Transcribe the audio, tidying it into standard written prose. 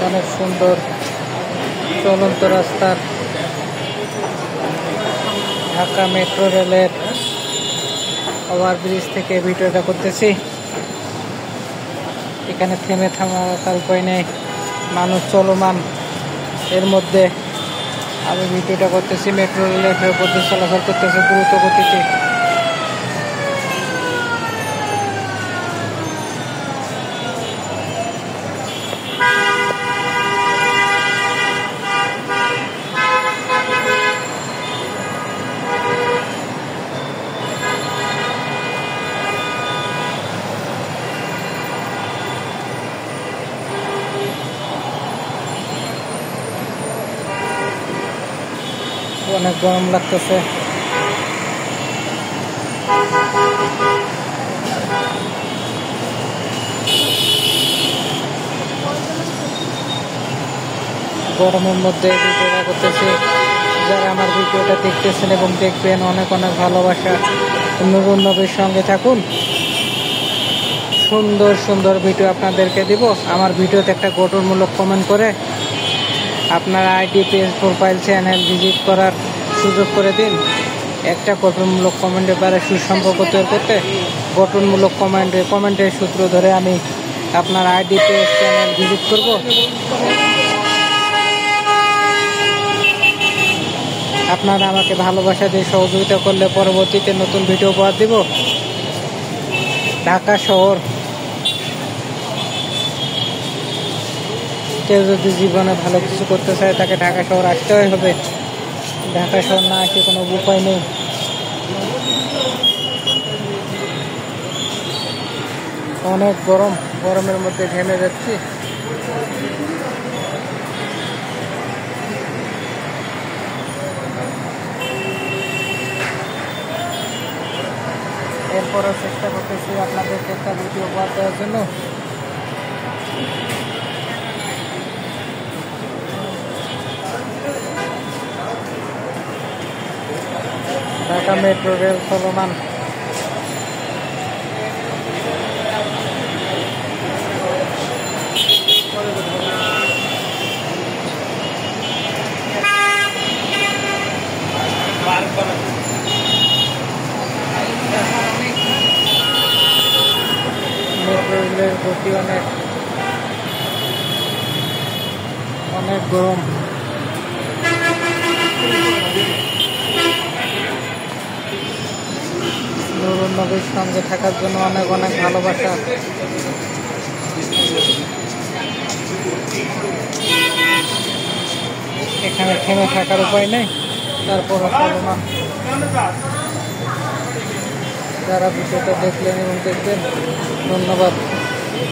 অনেক সুন্দর চলন্ত রাস্তার ঢাকা মেট্রো রেলের ওভারব্রিজ থেকে ভিডিওটা করতেছি। এখানে থেমে থামার উপায় নেই, মানুষ চলমান, এর মধ্যে আমি ভিডিওটা করতেছি। মেট্রো রেলের উপর দিয়ে চলাচল করতেছে দ্রুত গতিতে। অনেক গরম লাগতেছে। গরমের মধ্যে ভিডিওটা করতেছি। যারা আমার ভিডিওটা দেখতেছেন এবং দেখবেন, অনেক অনেক ভালোবাসা। নুরুন নবীর সঙ্গে থাকুন, সুন্দর সুন্দর ভিডিও আপনাদেরকে দিব। আমার ভিডিওতে একটা গঠনমূলক কমেন্ট করে আপনার ID, page, profile, channel visit করার সুযোগ করে দিন। একটা গঠনমূলক কমেন্টের দ্বারা সুসম্পর্ক তৈরি করতে গঠনমূলক কমেন্টের সূত্র ধরে আমি আপনার আইডি, পেজ, চ্যানেল ভিজিট করব। আপনারা আমাকে ভালোবাসা দিয়ে সহযোগিতা করলে পরবর্তীতে নতুন ভিডিও উপহার দিব। ঢাকা শহর, কেউ যদি জীবনে ভালো কিছু করতে চায় তাকে ঢাকা শহর আসতেই হবে। ঢাকা শহর না আসে কোনো উপায় নেই। অনেক গরম, গরমের মধ্যে ঘেমে যাচ্ছি। এরপরও চেষ্টা করতেছি আপনাদেরকে একটা ভিডিও উপহার দেওয়ার জন্য। ঢাকা মেট্রো রেল চলমান। মেট্রো রেলের গতি অনেক অনেক গরম। নুরুন নবীর সঙ্গে থাকার জন্য অনেক অনেক ভালোবাসা। এখানে থেমে থাকার উপায় নেই, তারপরও চলমান। যারা ভিডিওটা দেখলেন এবং দেখবেন, ধন্যবাদ।